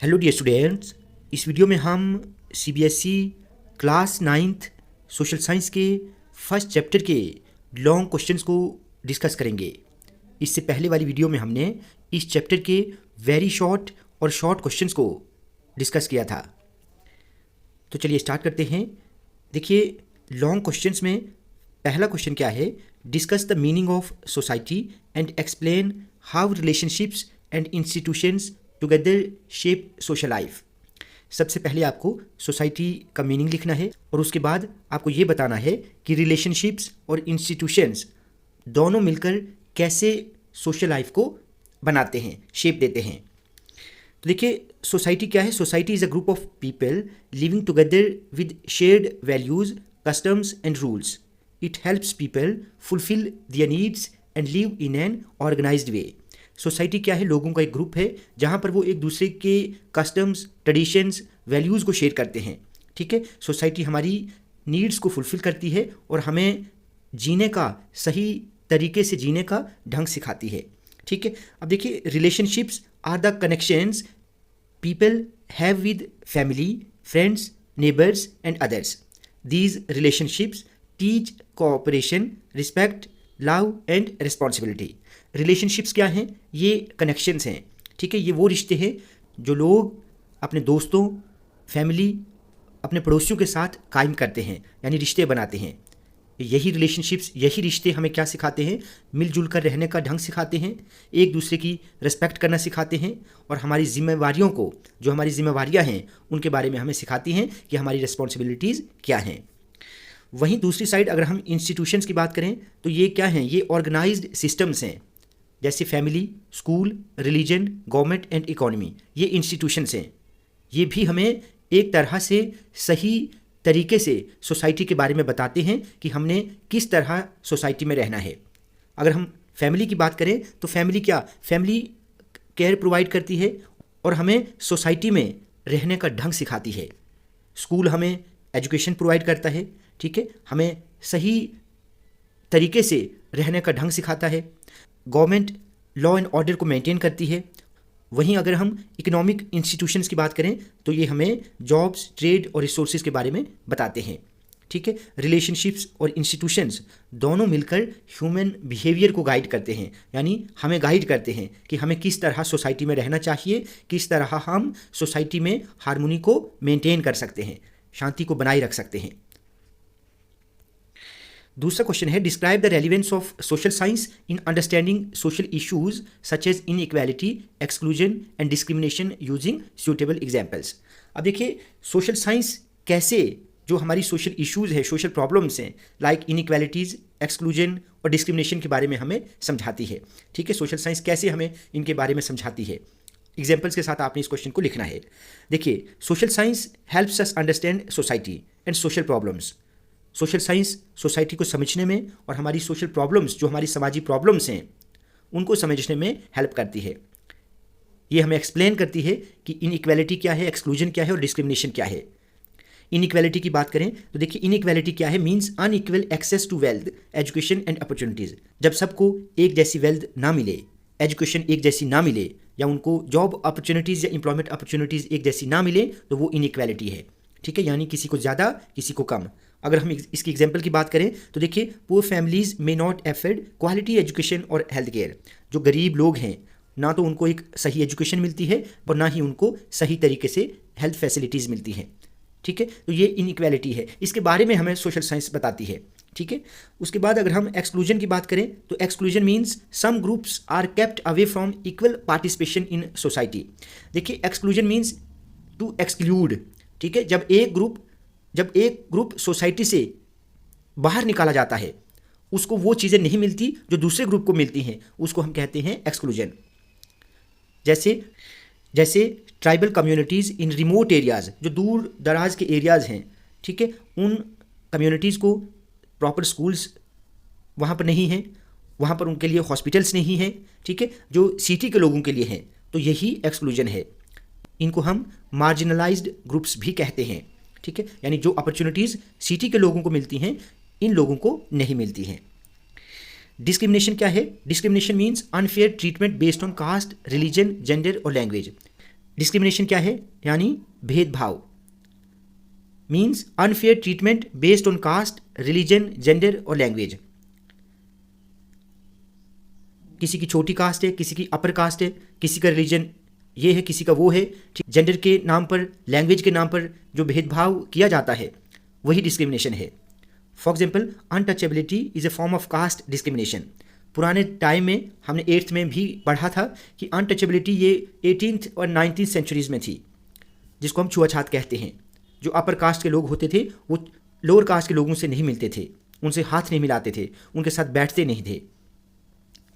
Hello dear students, इस video में हम CBSE class 9th social science के फर्स्ट चैप्टर के लॉन्ग क्वेश्चंस को डिस्कस करेंगे। इससे पहले वाली वीडियो में हमने इस चैप्टर के वेरी शॉर्ट और शॉर्ट क्वेश्चंस को डिस्कस किया था। तो चलिए स्टार्ट करते हैं। देखिए, लॉन्ग क्वेश्चंस में पहला क्वेश्चन क्या है? Discuss the meaning of society and explain how relationships and institutions together shape social life. सबसे पहले आपको सोसाइटी का मीनिंग लिखना है और उसके बाद आपको ये बताना है कि रिलेशनशिप्स और इंस्टीट्यूशंस दोनों मिलकर कैसे सोशल लाइफ को बनाते हैं, शेप देते हैं। तो देखिए, सोसाइटी क्या है? Society is a group of people living together with shared values, customs and rules. It helps people fulfil their needs and live in an organised way. Society क्या है? लोगों का एक ग्रुप है जहाँ पर वो एक दूसरे के कस्टम्स, ट्रेडिशंस, वैल्यूज़ को शेयर करते हैं। ठीक है, सोसाइटी हमारी नीड्स को फुलफिल करती है और हमें जीने का, सही तरीके से जीने का ढंग सिखाती है। ठीक है, अब देखिए, relationships are the connections people have with family, friends, neighbours and others. These relationships teach cooperation, respect, love and responsibility. Relationships क्या हैं? ये कनेक्शंस हैं। ठीक है, ये वो रिश्ते हैं जो लोग अपने दोस्तों, फैमिली, अपने पड़ोसियों के साथ कायम करते हैं, यानी रिश्ते बनाते हैं। यही रिलेशनशिप्स, यही रिश्ते हमें क्या सिखाते हैं? मिलजुल कर रहने का ढंग सिखाते हैं, एक दूसरे की रिस्पेक्ट करना सिखाते हैं और हमारी जिम्मेवारियों को, जो हमारी जिम्मेवारियां हैं, उनके बारे में हमें सिखाती हैं कि हमारी रिस्पॉन्सिबिलिटीज़ क्या हैं। वहीं दूसरी साइड अगर हम इंस्टीट्यूशंस की बात करें तो ये क्या हैं? ये ऑर्गेनाइज्ड सिस्टम्स हैं, जैसे family, school, religion, government and economy. ये इंस्टीट्यूशंस हैं। ये भी हमें एक तरह से सही तरीके से सोसाइटी के बारे में बताते हैं कि हमने किस तरह सोसाइटी में रहना है। अगर हम फैमिली की बात करें तो फैमिली क्या? फैमिली केयर प्रोवाइड करती है और हमें सोसाइटी में रहने का ढंग सिखाती है। स्कूल हमें एजुकेशन प्रोवाइड करता है। ठीक है, हमें सही तरीके से रहने का ढंग सिखाता है। गवर्नमेंट लॉ एंड ऑर्डर को मेंटेन करती है। वहीं अगर हम इकोनॉमिक इंस्टीट्यूशंस की बात करें तो ये हमें जॉब्स, ट्रेड और रिसोर्सेज के बारे में बताते हैं। ठीक है, रिलेशनशिप्स और इंस्टीट्यूशंस दोनों मिलकर ह्यूमन बिहेवियर को गाइड करते हैं, यानी हमें गाइड करते हैं कि हमें किस तरह सोसाइटी में रहना चाहिए, किस तरह हम सोसाइटी में हार्मोनी को मेंटेन कर सकते हैं, शांति को बनाए रख सकते हैं। दूसरा क्वेश्चन है, describe the relevance of social science in understanding social issues such as inequality, exclusion and discrimination using suitable examples. अब देखिए, सोशल साइंस कैसे जो हमारी सोशल इश्यूज है, सोशल प्रॉब्लम्स हैं, लाइक इनइक्वालिटीज़, एक्सक्लूजन और डिस्क्रिमिनेशन के बारे में हमें समझाती है। ठीक है, सोशल साइंस कैसे हमें इनके बारे में समझाती है, एग्जाम्पल्स के साथ आपने इस क्वेश्चन को लिखना है। देखिए, social science helps us understand society and social problems. Social science society को समझने में और हमारी सोशल प्रॉब्लम्स, जो हमारी समाजी प्रॉब्लम्स हैं, उनको समझने में हेल्प करती है। ये हमें एक्सप्लेन करती है कि इनइक्वालिटी क्या है, एक्सक्लूजन क्या है और डिस्क्रिमिनेशन क्या है। इनइक्वालिटी की बात करें तो देखिए, इनइक्वालिटी क्या है? Means unequal access to wealth, education and opportunities. जब सबको एक जैसी वेल्थ ना मिले, एजुकेशन एक जैसी ना मिले, या उनको जॉब अपॉर्चुनिटीज़ या एम्प्लॉयमेंट अपॉर्चुनिटीज़ एक जैसी ना मिले, तो वो इनइक्वालिटी है। ठीक है, यानी किसी को ज़्यादा, किसी को कम। अगर हम इसकी एग्जाम्पल की बात करें तो देखिए, poor families may not afford quality education और हेल्थ केयर। जो गरीब लोग हैं, ना तो उनको एक सही एजुकेशन मिलती है और ना ही उनको सही तरीके से हेल्थ फैसिलिटीज़ मिलती हैं। ठीक है, तो ये इनइक्वालिटी है, इसके बारे में हमें सोशल साइंस बताती है। ठीक है, उसके बाद अगर हम एक्सक्लूजन की बात करें तो exclusion means some groups are kept away from equal participation in society. देखिए, एक्सक्लूजन मीन्स टू एक्सक्लूड। ठीक है, जब एक ग्रुप सोसाइटी से बाहर निकाला जाता है, उसको वो चीज़ें नहीं मिलती जो दूसरे ग्रुप को मिलती हैं, उसको हम कहते हैं एक्सक्लूजन। जैसे ट्राइबल कम्युनिटीज़ इन रिमोट एरियाज़, जो दूर दराज के एरियाज़ हैं, ठीक है, उन कम्युनिटीज़ को प्रॉपर स्कूल्स वहाँ पर नहीं हैं, वहाँ पर उनके लिए हॉस्पिटल्स नहीं हैं। ठीक है, जो सिटी के लोगों के लिए हैं, तो यही एक्सक्लूजन है। इनको हम मार्जिनलाइज्ड ग्रुप्स भी कहते हैं। ठीक है, यानी जो अपॉर्चुनिटीज़ सिटी के लोगों को मिलती हैं, इन लोगों को नहीं मिलती हैं। डिस्क्रिमिनेशन क्या है? Discrimination means unfair treatment based on caste, religion, gender और लैंग्वेज। डिस्क्रिमिनेशन क्या है, यानी भेदभाव, means unfair treatment based on caste, religion, gender और लैंग्वेज। किसी की छोटी कास्ट है, किसी की अपर कास्ट है, किसी का रिलीजन ये है, किसी का वो है, ठीक, जेंडर के नाम पर, लैंग्वेज के नाम पर जो भेदभाव किया जाता है वही डिस्क्रिमिनेशन है। For example, untouchability is a form of caste discrimination. पुराने टाइम में हमने 8th में भी पढ़ा था कि अनटचेबिलिटी ये 18th और 19th सेंचुरीज में थी, जिसको हम छुआछात कहते हैं। जो अपर कास्ट के लोग होते थे वो लोअर कास्ट के लोगों से नहीं मिलते थे, उनसे हाथ नहीं मिलाते थे, उनके साथ बैठते नहीं थे।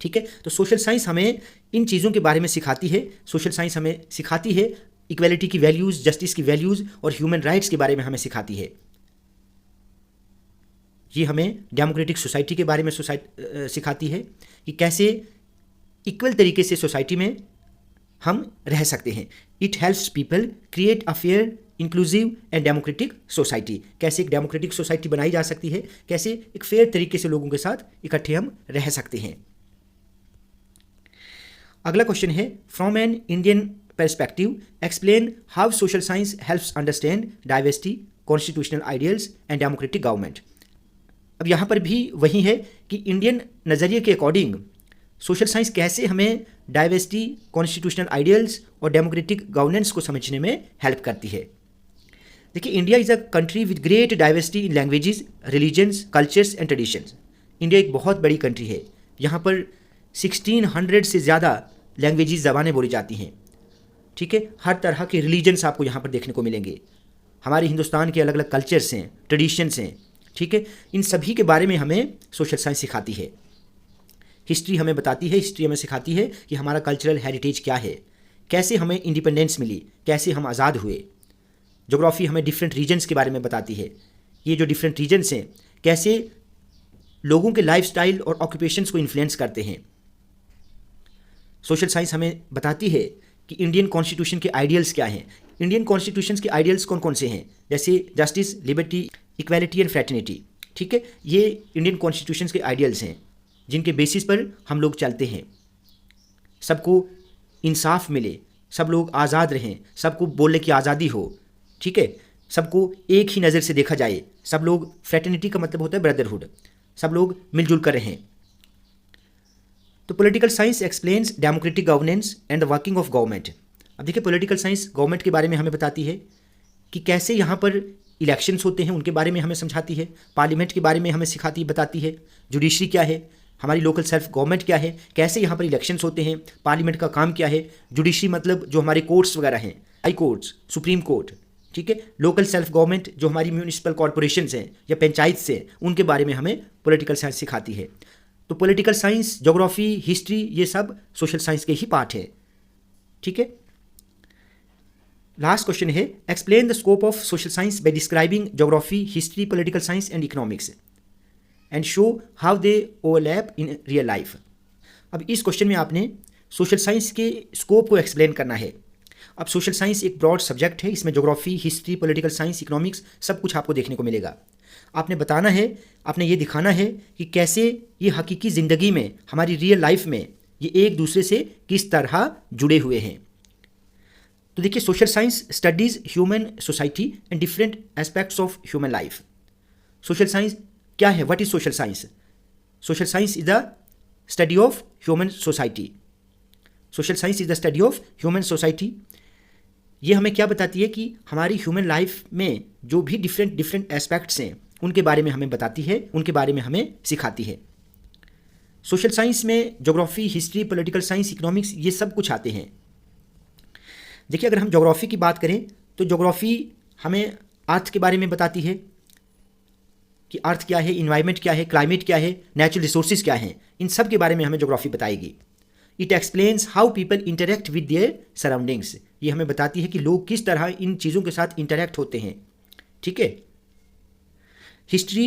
ठीक है, तो सोशल साइंस हमें इन चीज़ों के बारे में सिखाती है। सोशल साइंस हमें सिखाती है इक्वालिटी की वैल्यूज़, जस्टिस की वैल्यूज़ और ह्यूमन राइट्स के बारे में हमें सिखाती है। ये हमें डेमोक्रेटिक सोसाइटी के बारे में सिखाती है कि कैसे इक्वल तरीके से सोसाइटी में हम रह सकते हैं। It helps people create a fair, inclusive and democratic society. कैसे एक डेमोक्रेटिक सोसाइटी बनाई जा सकती है, कैसे एक फेयर तरीके से लोगों के साथ इकट्ठे हम रह सकते हैं। अगला क्वेश्चन है, from an Indian perspective, explain how social science helps understand diversity, constitutional ideals and democratic government. अब यहाँ पर भी वही है कि इंडियन नज़रिए के अकॉर्डिंग सोशल साइंस कैसे हमें डाइवर्सिटी, कॉन्स्टिट्यूशनल आइडियल्स और डेमोक्रेटिक गवर्नेंस को समझने में हेल्प करती है। देखिए, India is a country with great diversity in languages, religions, cultures and traditions. India एक बहुत बड़ी कंट्री है। यहाँ पर 1600 से ज़्यादा लैंग्वेजेस, ज़बानें बोली जाती हैं। ठीक है, हर तरह के रिलीजन्स आपको यहाँ पर देखने को मिलेंगे। हमारे हिंदुस्तान के अलग अलग कल्चर्स हैं, ट्रेडिशंस हैं। ठीक है, इन सभी के बारे में हमें सोशल साइंस सिखाती है। हिस्ट्री हमें बताती है, हिस्ट्री हमें सिखाती है कि हमारा कल्चरल हेरिटेज क्या है, कैसे हमें इंडिपेंडेंस मिली, कैसे हम आज़ाद हुए। ज्योग्राफी हमें डिफरेंट रीजन्स के बारे में बताती है, ये जो डिफरेंट रीजन्स हैं कैसे लोगों के लाइफस्टाइल और ऑक्यूपेशंस को इन्फ्लुएंस करते हैं। सोशल साइंस हमें बताती है कि इंडियन कॉन्स्टिट्यूशन के आइडियल्स क्या हैं। इंडियन कॉन्स्टिट्यूशन के आइडियल्स कौन कौन से हैं, जैसे justice, liberty, equality and fraternity. ठीक है, ये इंडियन कॉन्स्टिट्यूशन के आइडियल्स हैं जिनके बेसिस पर हम लोग चलते हैं। सबको इंसाफ मिले, सब लोग आज़ाद रहें, सबको बोलने की आज़ादी हो। ठीक है, सबको एक ही नज़र से देखा जाए, सब लोग, फ्रेटर्निटी का मतलब होता है ब्रदरहुड, सब लोग मिलजुल कर रहें। तो political science explains democratic governance and the working of government. अब देखिए, पॉलिटिकल साइंस गवर्नमेंट के बारे में हमें बताती है कि कैसे यहाँ पर इलेक्शंस होते हैं, उनके बारे में हमें समझाती है। पार्लियामेंट के बारे में हमें सिखाती बताती है। जुडिशरी क्या है, हमारी लोकल सेल्फ गवर्नमेंट क्या है, कैसे यहाँ पर इलेक्शंस होते हैं, पार्लियामेंट का काम क्या है। जुडिशरी मतलब जो हमारे कोर्ट्स वगैरह हैं, हाई कोर्ट्स, सुप्रीम कोर्ट। ठीक है, लोकल सेल्फ गवर्नमेंट जो हमारी म्यूनिसिपल कॉरपोरेशंस हैं या पंचायत से, उनके बारे में हमें पॉलिटिकल साइंस सिखाती है। तो पॉलिटिकल साइंस, ज्योग्राफी, हिस्ट्री, ये सब सोशल साइंस के ही पार्ट है। ठीक है, लास्ट क्वेश्चन है, explain the scope of social science by describing geography, history, political science and economics and show how they overlap in real life. अब इस question में आपने सोशल साइंस के स्कोप को एक्सप्लेन करना है। अब सोशल साइंस एक ब्रॉड सब्जेक्ट है, इसमें geography, history, political science, economics सब कुछ आपको देखने को मिलेगा। आपने बताना है, आपने ये दिखाना है कि कैसे ये हकीकी ज़िंदगी में, हमारी रियल लाइफ में ये एक दूसरे से किस तरह जुड़े हुए हैं। तो देखिए, social science studies human society and different aspects of human life. Social science क्या है, what is social science? Social science is the study of human society. Social science is the study of human society. ये हमें क्या बताती है कि हमारी human life में जो भी डिफरेंट एस्पेक्ट्स हैं उनके बारे में हमें बताती है, उनके बारे में हमें सिखाती है। सोशल साइंस में geography, history, political science, economics ये सब कुछ आते हैं। देखिए, अगर हम ज्योग्राफी की बात करें तो ज्योग्राफी हमें अर्थ के बारे में बताती है कि अर्थ क्या है, इन्वायरमेंट क्या है, क्लाइमेट क्या है, नेचुरल रिसोर्सेज क्या हैं, इन सब के बारे में हमें ज्योग्राफी बताएगी। It explains how people interact with their surroundings. ये हमें बताती है कि लोग किस तरह इन चीज़ों के साथ इंटरेक्ट होते हैं। ठीक है, हिस्ट्री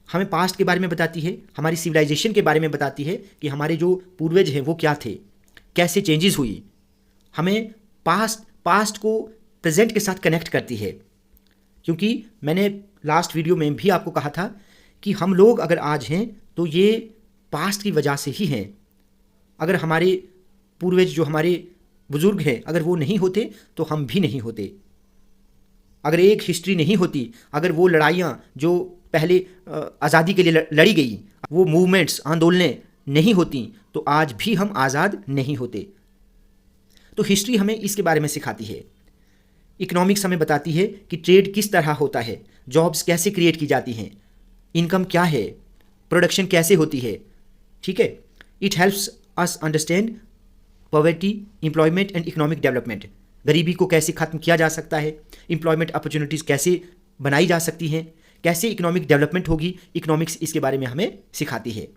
हमें पास्ट के बारे में बताती है, हमारी सिविलाइजेशन के बारे में बताती है कि हमारे जो पूर्वज हैं वो क्या थे, कैसे चेंजेस हुई। हमें पास्ट को प्रेजेंट के साथ कनेक्ट करती है, क्योंकि मैंने लास्ट वीडियो में भी आपको कहा था कि हम लोग अगर आज हैं तो ये पास्ट की वजह से ही हैं। अगर हमारे पूर्वज जो हमारे बुजुर्ग हैं, अगर वो नहीं होते तो हम भी नहीं होते। अगर एक हिस्ट्री नहीं होती, अगर वो लड़ाइयाँ जो पहले आज़ादी के लिए लड़ी गई, वो मूवमेंट्स, आंदोलनें नहीं होती तो आज भी हम आज़ाद नहीं होते। तो हिस्ट्री हमें इसके बारे में सिखाती है। इकोनॉमिक्स हमें बताती है कि ट्रेड किस तरह होता है, जॉब्स कैसे क्रिएट की जाती हैं, इनकम क्या है, प्रोडक्शन कैसे होती है। ठीक है, it helps us understand poverty, employment and economic development. गरीबी को कैसे खत्म किया जा सकता है, एम्प्लॉयमेंट अपॉर्चुनिटीज़ कैसे बनाई जा सकती हैं, कैसे इकोनॉमिक डेवलपमेंट होगी, इकोनॉमिक्स इसके बारे में हमें सिखाती है।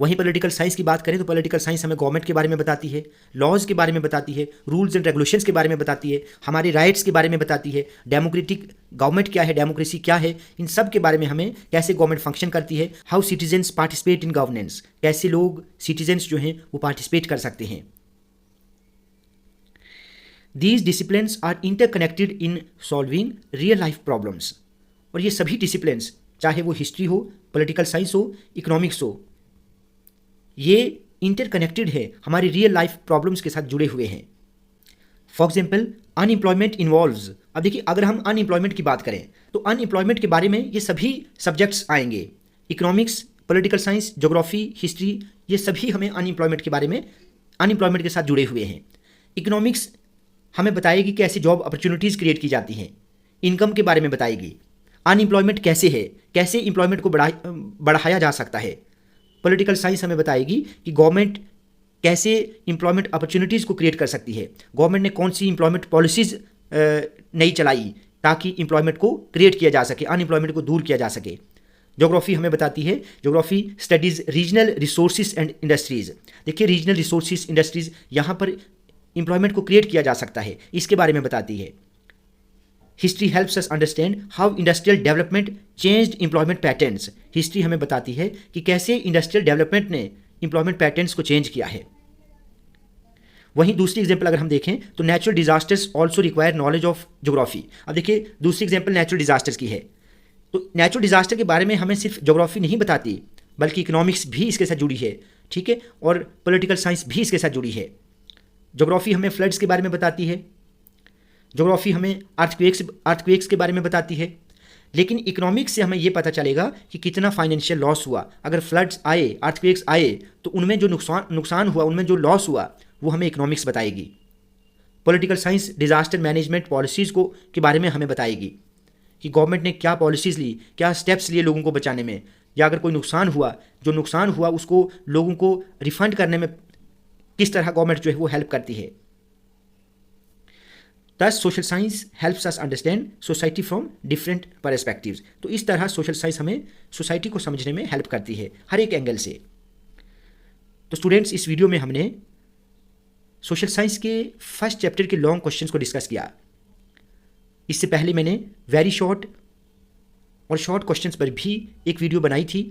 वहीं पॉलिटिकल साइंस की बात करें तो पॉलिटिकल साइंस हमें गवर्नमेंट के बारे में बताती है, लॉज के बारे में बताती है, रूल्स एंड रेगुलेशंस के बारे में बताती है, हमारे राइट्स के बारे में बताती है, डेमोक्रेटिक गवर्नमेंट क्या है, डेमोक्रेसी क्या है, इन सब के बारे में हमें, कैसे गवर्नमेंट फंक्शन करती है, how citizens participate in governance, कैसे लोग सिटीजन्स जो हैं वो पार्टिसिपेट कर सकते हैं। These disciplines are interconnected in solving real life problems। और ये सभी डिसिप्लिन्स, चाहे वो हिस्ट्री हो, पॉलिटिकल साइंस हो, इकोनॉमिक्स हो, ये इंटरकनेक्टेड है, हमारी रियल लाइफ प्रॉब्लम्स के साथ जुड़े हुए हैं। For example unemployment involves. अब देखिए, अगर हम अनएम्प्लॉयमेंट की बात करें तो अनएम्प्लॉयमेंट के बारे में ये सभी सब्जेक्ट्स आएंगे। Economics, political science, geography, history, ये सभी हमें अनएम्प्लॉयमेंट के बारे में, अनएम्प्लॉयमेंट के साथ जुड़े हुए हैं। इकोनॉमिक्स हमें बताएगी कि ऐसी जॉब अपॉर्चुनिटीज़ क्रिएट की जाती हैं, इनकम के बारे में बताएगी, अनएम्प्लॉयमेंट कैसे है, कैसे एम्प्लॉयमेंट को बढ़ाया जा सकता है। पॉलिटिकल साइंस हमें बताएगी कि गवर्नमेंट कैसे एम्प्लॉयमेंट अपॉर्चुनिटीज़ को क्रिएट कर सकती है, गवर्नमेंट ने कौन सी एम्प्लॉयमेंट पॉलिसीज़ नई चलाई ताकि एम्प्लॉयमेंट को क्रिएट किया जा सके, अनएम्प्लॉयमेंट को दूर किया जा सके। ज्योग्राफी हमें बताती है, geography studies regional resources and industries. देखिए, रीजनल रिसोर्सेज, इंडस्ट्रीज़, यहाँ पर एम्प्लॉयमेंट को क्रिएट किया जा सकता है, इसके बारे में बताती है। History helps us understand how industrial development changed employment patterns. History हमें बताती है कि कैसे इंडस्ट्रियल डेवलपमेंट ने एम्प्लॉयमेंट पैटर्न्स को चेंज किया है। वहीं दूसरी एग्जांपल अगर हम देखें तो natural disasters also require knowledge of geography. अब देखिए, दूसरी एग्जांपल नेचुरल डिजास्टर्स की है, तो नेचुरल डिजास्टर के बारे में हमें सिर्फ ज्योग्राफी नहीं बताती, बल्कि इकोनॉमिक्स भी इसके साथ जुड़ी है। ठीक है, और पॉलिटिकल साइंस भी इसके साथ जुड़ी है। ज्योग्राफी हमें फ्लड्स के बारे में बताती है, ज्योग्राफी हमें अर्थक्वेक्स के बारे में बताती है, लेकिन इकोनॉमिक्स से हमें ये पता चलेगा कि कितना फाइनेंशियल लॉस हुआ। अगर फ्लड्स आए, अर्थक्वेक्स आए, तो उनमें जो नुकसान हुआ, उनमें जो लॉस हुआ, वो हमें इकोनॉमिक्स बताएगी। Political science disaster management policies को के बारे में हमें बताएगी कि गवर्नमेंट ने क्या पॉलिसीज़ ली, क्या स्टेप्स लिए लोगों को बचाने में, या अगर कोई नुकसान हुआ, जो नुकसान हुआ उसको लोगों को रिफंड करने में किस तरह गवर्नमेंट जो है वो हेल्प करती है। दस social science helps us understand society from different perspectives. तो इस तरह सोशल साइंस हमें सोसाइटी को समझने में हेल्प करती है हर एक एंगल से। तो स्टूडेंट्स, इस वीडियो में हमने सोशल साइंस के फर्स्ट चैप्टर के लॉन्ग क्वेश्चंस को डिस्कस किया। इससे पहले मैंने वेरी शॉर्ट और शॉर्ट क्वेश्चंस पर भी एक वीडियो बनाई थी।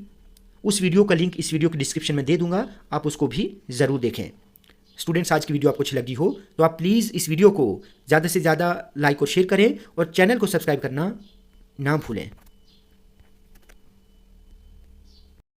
उस वीडियो का लिंक इस वीडियो के डिस्क्रिप्शन में दे दूंगा, आप उसको भी ज़रूर देखें। स्टूडेंट्स, आज की वीडियो आपको अच्छी लगी हो तो आप प्लीज़ इस वीडियो को ज़्यादा से ज़्यादा लाइक और शेयर करें और चैनल को सब्सक्राइब करना ना भूलें।